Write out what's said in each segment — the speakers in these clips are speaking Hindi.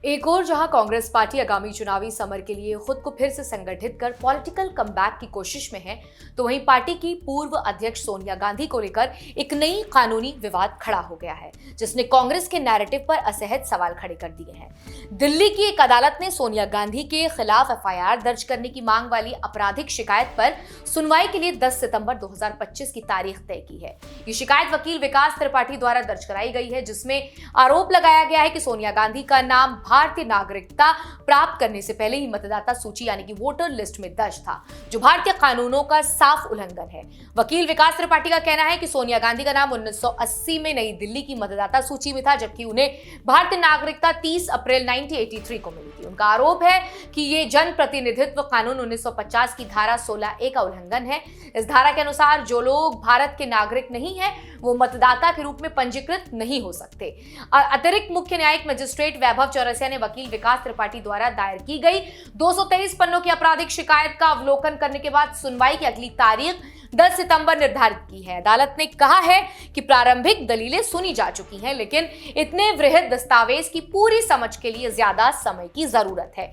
एक और जहां कांग्रेस पार्टी आगामी चुनावी समर के लिए खुद को फिर से संगठित कर पॉलिटिकल कमबैक की कोशिश में है, तो वहीं पार्टी की पूर्व अध्यक्ष सोनिया गांधी को लेकर एक नई कानूनी विवाद खड़ा हो गया है, जिसने कांग्रेस के नैरेटिव पर असहज सवाल खड़े कर दिए हैं। दिल्ली की एक अदालत ने सोनिया गांधी के खिलाफ एफआईआर दर्ज करने की मांग वाली आपराधिक शिकायत पर सुनवाई के लिए 10 सितंबर 2025 की तारीख तय की है। ये शिकायत वकील विकास त्रिपाठी द्वारा दर्ज कराई गई है, जिसमें आरोप लगाया गया है कि सोनिया गांधी का नाम भारतीय नागरिकता प्राप्त करने से पहले ही मतदाता सूची यानी कि वोटर लिस्ट में दर्ज था, जो भारतीय कानूनों का साफ उल्लंघन है। वकील विकास त्रिपाठी का कहना है कि सोनिया गांधी का नाम 1980 में नई दिल्ली की मतदाता सूची में था, जबकि उन्हें भारतीय नागरिकता 30 अप्रैल 1983 को मिली थी। उनका आरोप है कि ये जन प्रतिनिधित्व कानून 1950 की धारा 16A का उल्लंघन है। इस धारा के अनुसार जो लोग भारत के नागरिक नहीं है वो मतदाता के रूप में पंजीकृत नहीं हो सकते। अतिरिक्त मुख्य न्यायिक मजिस्ट्रेट वैभव चौरसिया ने वकील विकास त्रिपाठी द्वारा दायर की गई 223 पन्नों की आपराधिक शिकायत का अवलोकन करने के बाद सुनवाई की अगली तारीख 10 सितंबर निर्धारित की है। अदालत ने कहा है कि प्रारंभिक दलीलें सुनी जा चुकी हैं, लेकिन इतने वृहद दस्तावेज की पूरी समझ के लिए ज्यादा समय की जरूरत है।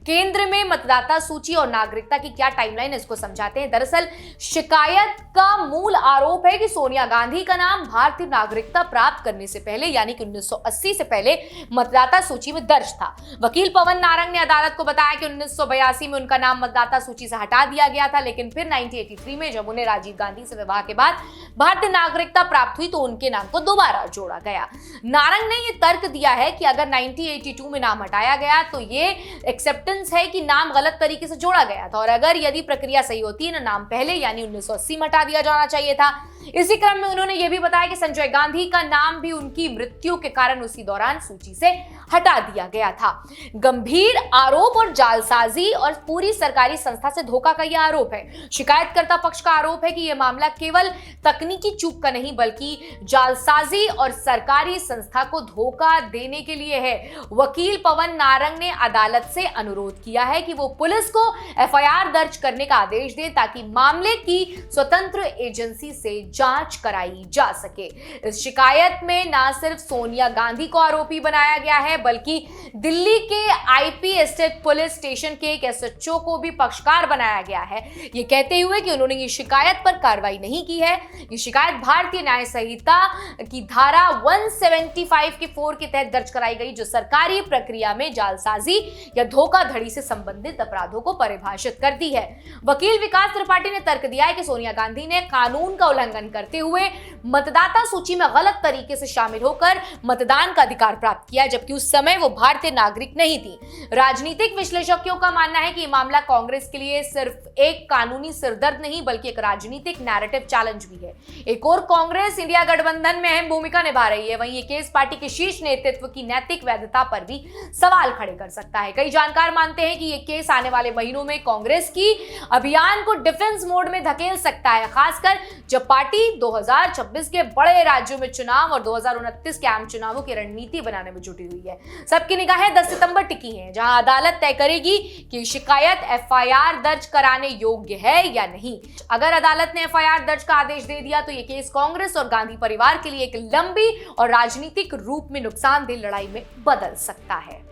केंद्र में मतदाता सूची और नागरिकता की क्या टाइमलाइन है, इसको समझाते हैं। दरअसल शिकायत का मूल आरोप है कि सोनिया गांधी का नाम भारतीय नागरिकता प्राप्त करने से पहले यानी कि 1980 से पहले मतदाता सूची में दर्ज था। वकील पवन नारंग ने अदालत को बताया कि 1982 में उनका नाम मतदाता सूची से हटा दिया गया था, लेकिन फिर 1983 में जब उन्हें राजीव गांधी से विवाह के बाद भारतीय नागरिकता प्राप्त हुई तो उनके नाम को दोबारा जोड़ा गया। नारंग ने यह तर्क दिया है कि अगर 1982 में नाम हटाया गया तो ये एक्सेप्टेंस है कि नाम गलत तरीके से जोड़ा गया था, और अगर यदि प्रक्रिया सही होती ना नाम पहले यानी 1980 में हटा दिया जाना चाहिए था। इसी क्रम में उन्होंने यह भी बताया कि संजय गांधी का नाम भी उनकी मृत्यु के कारण उसी दौरान सूची से हटा दिया गया था। गंभीर आरोप और जालसाजी और पूरी सरकारी संस्था से धोखा का यह आरोप है। शिकायतकर्ता पक्ष का आरोप है कि यह मामला केवल तकनीकी चूक का नहीं बल्कि जालसाजी और सरकारी संस्था को धोखा देने के लिए है। वकील पवन नारंग ने अदालत से अनुरोध किया है कि वो पुलिस को एफआईआर दर्ज करने का आदेश दे ताकि मामले की स्वतंत्र एजेंसी से जांच कराई जा सके। इस शिकायत में न सिर्फ सोनिया गांधी को आरोपी बनाया गया है बल्कि दिल्ली के आईपी स्थित पुलिस स्टेशन के एक एसएचओ को भी पक्षकार बनाया गया है, ये कहते हुए कि उन्होंने ये शिकायत पर कार्रवाई नहीं की है। ये शिकायत भारतीय न्याय संहिता की धारा 175 के 4 के तहत दर्ज कराई गई, जो सरकारी प्रक्रिया में जालसाजी या धोखाधड़ी से संबंधित अपराधों को परिभाषित करती है। वकील विकास त्रिपाठी ने तर्क दिया है कि सोनिया गांधी ने कानून का उल्लंघन करते हुए मतदाता सूची में गलत तरीके से शामिल होकर मतदान का अधिकार प्राप्त किया, जबकि उस समय वो भारतीय नागरिक नहीं थी। राजनीतिक विश्लेषकों का मानना है कि ये मामला कांग्रेस के लिए सिर्फ एक कानूनी सिरदर्द नहीं बल्कि एक राजनीतिक नैरेटिव चैलेंज भी है। एक और कांग्रेस इंडिया गठबंधन में अहम भूमिका निभा रही है, वहीं ये केस पार्टी के शीर्ष नेतृत्व की नैतिक वैधता पर भी सवाल खड़े कर सकता है। कई जानकार मानते हैं कि ये केस आने वाले महीनों में कांग्रेस की अभियान को डिफेंस मोड में धकेल सकता है, खासकर जब पार्टी 2026 के बड़े राज्यों में चुनाव और 2029 के आम चुनावों की रणनीति बनाने में जुटी हुई है। सबकी निगाहें 10 सितंबर टिकी हैं, जहां अदालत तय करेगी कि शिकायत एफआईआर दर्ज कराने योग्य है या नहीं। अगर अदालत ने एफआईआर दर्ज का आदेश दे दिया तो यह केस कांग्रेस और गांधी परिवार के लिए एक लंबी और राजनीतिक रूप में नुकसानदेह लड़ाई में बदल सकता है।